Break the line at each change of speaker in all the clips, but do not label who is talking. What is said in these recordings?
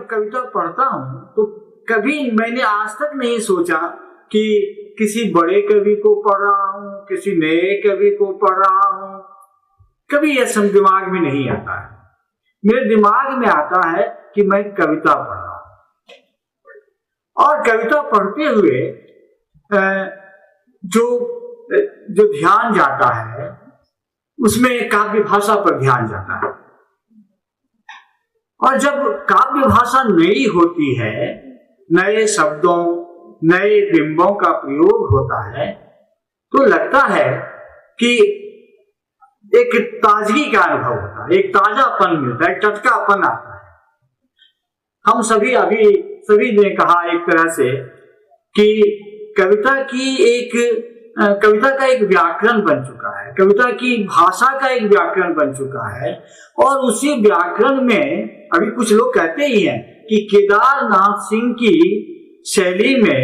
कविता पढ़ता हूँ तो कभी मैंने आज तक नहीं सोचा कि किसी बड़े कवि को पढ़ रहा हूँ, किसी नए कवि को पढ़ रहा हूँ। कभी यह सब दिमाग में नहीं आता है। मेरे दिमाग में आता है कि मैं कविता पढ़ रहा हूँ, और कविता पढ़ते हुए जो ध्यान जाता है उसमें काव्य भाषा पर ध्यान जाता है। और जब काव्य भाषा नई होती है, नए शब्दों, नए बिंबों का प्रयोग होता है, तो लगता है कि एक ताजगी का अनुभव होता है, एक ताजापन मिलता है, एक टटकापन आता है। हम सभी ने कहा एक तरह से कि कविता का एक व्याकरण बन चुका है, कविता की भाषा का एक व्याकरण बन चुका है। और उसी व्याकरण में अभी कुछ लोग कहते ही हैं कि केदारनाथ सिंह की शैली में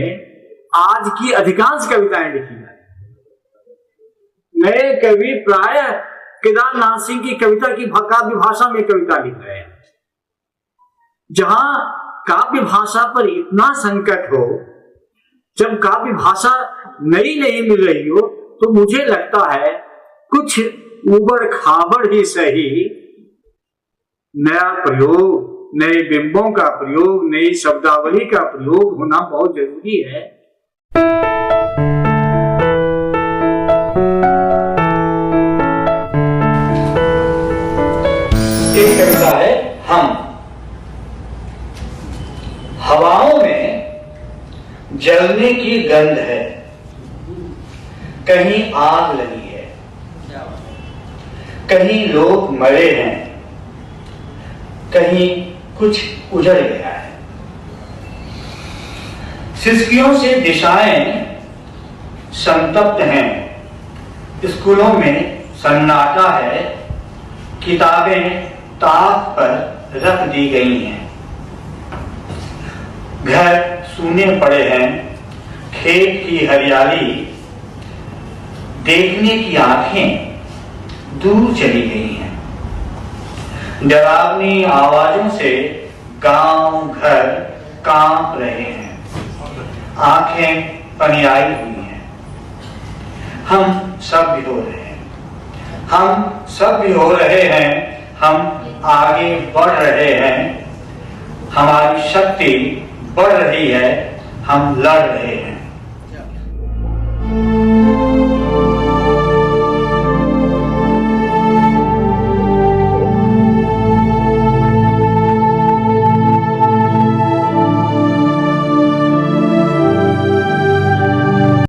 आज की अधिकांश कविताएं लिखी जाए। नए कवि प्रायः केदारनाथ सिंह की कविता की काव्य भाषा में कविता लिख रहे हैं। जहां काव्य भाषा पर इतना संकट हो, जब काव्य भाषा नई नहीं मिल रही हो, तो मुझे लगता है कुछ उबड़ खाबड़ ही सही नया प्रयोग, नए बिंबों का प्रयोग, नई शब्दावली का प्रयोग होना बहुत जरूरी है। एक कविता है हम। हवाओं में जलने की गंध है, कहीं आग लगी है, कहीं लोग मरे हैं, कहीं कुछ उजड़ गया है। सिसकियों से दिशाएं संतप्त हैं, स्कूलों में सन्नाटा है, किताबें ताक पर रख दी गई हैं, घर सूने पड़े हैं, खेत की हरियाली देखने की आंखें दूर चली गई हैं। डरावनी आवाजों से गांव घर कांप रहे हैं, आंखें पनियाई हुई हैं। हम सब भी हो रहे हैं, हम सब भी हो रहे हैं, हम आगे बढ़ रहे हैं, हमारी शक्ति बढ़ रही है, हम लड़ रहे हैं।